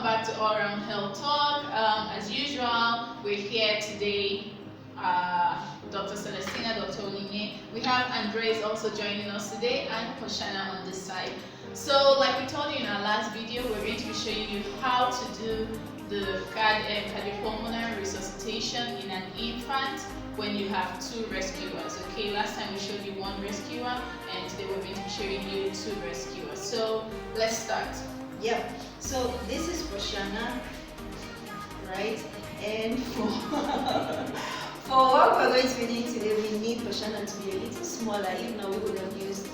welcome back to All Around Health Talk. As usual, we're here today. Dr. Celestina, Dr. Olinye. We have Andres also joining us today, and Koshana on this side. So, like we told you in our last video, we're going to be showing you how to do the cardiopulmonary resuscitation in an infant when you have two rescuers. Okay, last time we showed you one rescuer, and today we're going to be showing you two rescuers. So, let's start. Yeah, so this is Koshana, right? And for what we're going to be doing today, we need Koshana to be a little smaller. If not, we would have used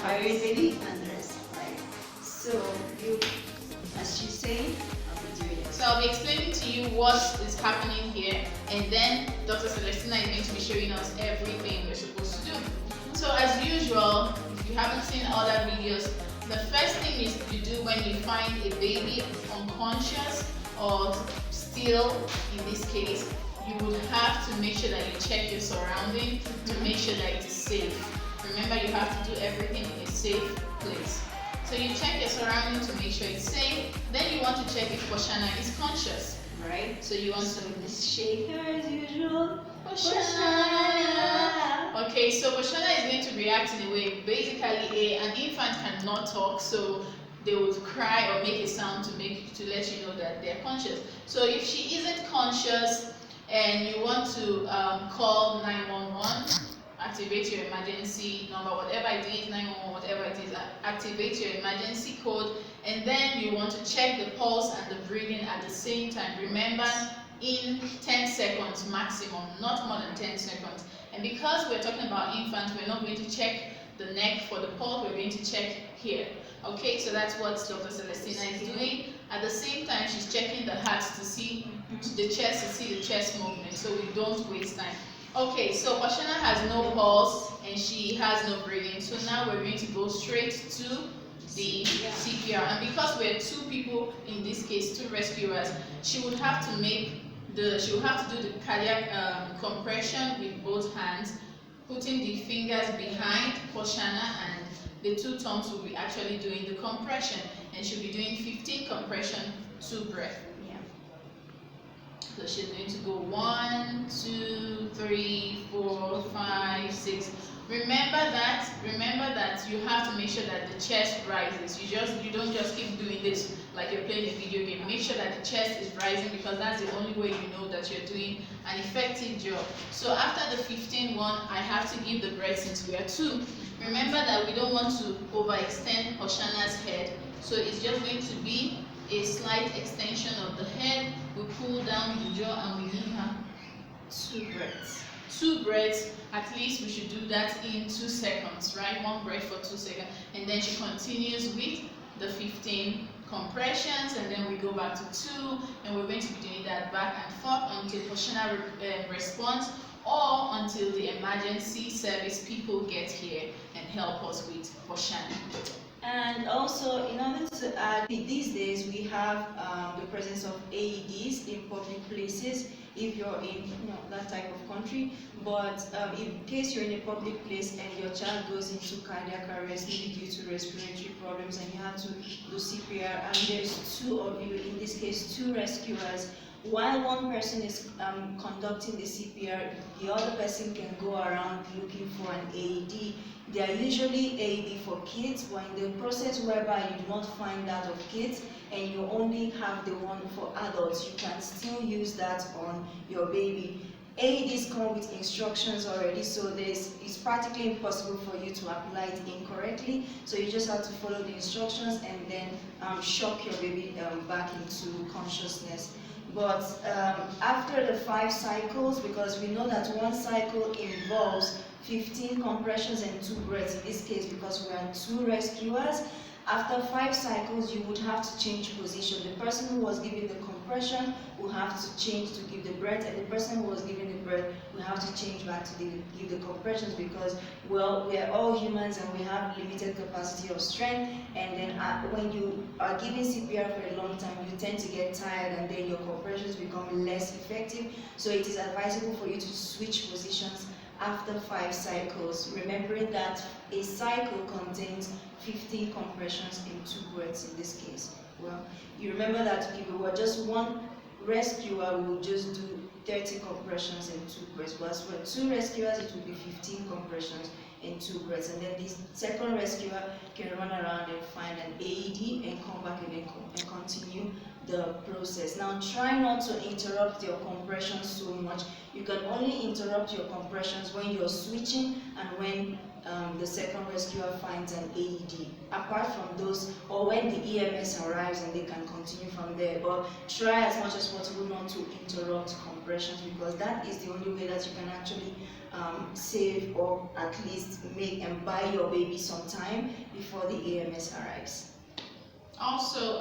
baby Andres, right? So you, as you say, I'll be doing it. So I'll be explaining to you what is happening here, and then Dr. Celestina is going to be showing us everything we're supposed to do. So as usual, if you haven't seen other videos, the first thing is you do when you find a baby unconscious or still, in this case, you would have to make sure that you check your surroundings to make sure that it is safe. Remember, you have to do everything in a safe place. So you check your surroundings to make sure it's safe. Then you want to check if Koshana is conscious. Right? So you want to Let's shake her as usual. Koshana. Okay, so Koshana is going to react in a way. Basically, an infant cannot talk, so they would cry or make a sound to let you know that they're conscious. So if she isn't conscious and you want to call 911, activate your emergency number, whatever it is, 911, whatever it is, activate your emergency code, and then you want to check the pulse and the breathing at the same time. Remember, in 10 seconds maximum, not more than 10 seconds. And because we're talking about infants, we're not going to check the neck for the pulse, we're going to check here. Okay, so that's what Dr. Celestina is doing. At the same time, she's checking the heart to see the chest, to see the chest movement, so we don't waste time. Okay, so Koshana has no pulse and she has no breathing. So now we're going to go straight to the CPR. And because we're two people, in this case, two rescuers, she would have to do the cardiac compression with both hands, putting the fingers behind Koshana, and the two thumbs will be actually doing the compression, and she'll be doing 15 compression, 2 breath. Yeah. So she's going to go 1, 2, 3, 4, 5, 6. Remember that you have to make sure that the chest rises. You don't just keep doing this like you're playing a video game. Make sure that the chest is rising, because that's the only way you know that you're doing an effective job. So after the 15 one, I have to give the breath since we are two. Remember that we don't want to overextend Koshana's head, so it's just going to be a slight extension of the head. We pull down the jaw and we give her 2 breaths. 2 breaths, at least we should do that in 2 seconds, right? 1 breath for 2 seconds. And then she continues with the 15 compressions, and then we go back to 2, and we're going to be doing that back and forth until Koshana responds, or until the emergency service people get here and help us with Koshana. And also, in order to add, these days we have the presence of AEDs in public places if you're in that type of country. But in case you're in a public place and your child goes into cardiac arrest, maybe due to respiratory problems, and you have to do CPR, and there's 2 of you, in this case 2 rescuers, while one person is conducting the CPR, the other person can go around looking for an AED. They are usually AED for kids, but in the process whereby you do not find that of kids and you only have the one for adults, you can still use that on your baby. AEDs come with instructions already, so it's practically impossible for you to apply it incorrectly. So you just have to follow the instructions and then shock your baby back into consciousness. But after the 5 cycles, because we know that 1 cycle involves 15 compressions and 2 breaths, in this case because we are 2 rescuers, after 5 cycles you would have to change position. The person who was giving the compression will have to change to give the breath, and the person who was giving the breath will have to change back to give the compressions, because, well, we are all humans and we have limited capacity of strength, and then when you are giving CPR for a long time, you tend to get tired and then your compressions become less effective. So it is advisable for you to switch positions after 5 cycles, remembering that a cycle contains 15 compressions in 2 breaths in this case. Well, you remember that if it were just one rescuer, we would just do 30 compressions in 2 breaths. But as for 2 rescuers, it will be 15 compressions in 2 breaths. And then the second rescuer can run around and find an AED and come back and continue the process. Now try not to interrupt your compressions so much. You can only interrupt your compressions when you're switching and when the second rescuer finds an AED. Apart from those, or when the EMS arrives and they can continue from there. But try as much as possible not to interrupt compressions, because that is the only way that you can actually save, or at least make and buy your baby some time before the EMS arrives. Also,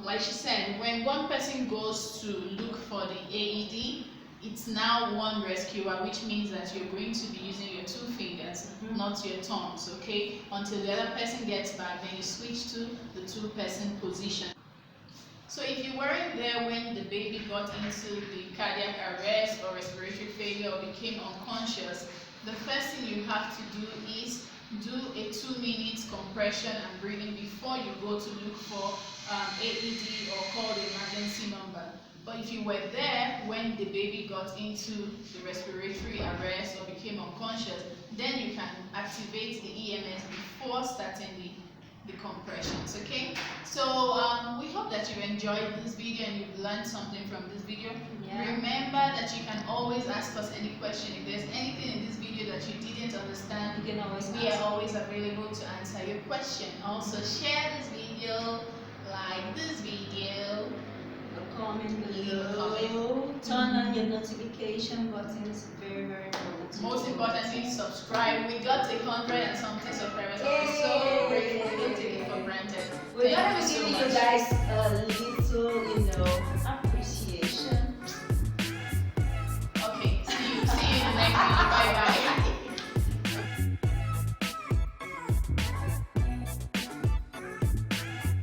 like she said, when one person goes to look for the AED, it's now one rescuer, which means that you're going to be using your 2 fingers, not your thumbs, okay? Until the other person gets back, then you switch to the 2-person position. So if you weren't there when the baby got into the cardiac arrest or respiratory failure or became unconscious, the first thing you have to do is do a 2-minute compression and breathing before you go to look for AED or call the emergency number. But if you were there when the baby got into the respiratory arrest or became unconscious, then you can activate the EMS before starting the compressions, okay? So we hope that you enjoyed this video and you've learned something from this video. Yeah. Remember that you can always ask us any question. If there's anything in this video that you didn't understand, you can always we are always available to answer your question. Also share this video, like this video, comment below, turn on your notification buttons, very important. Most importantly, subscribe. We got 100 and something subscribers. I'm so grateful. We don't take it for granted. We're gonna be giving you guys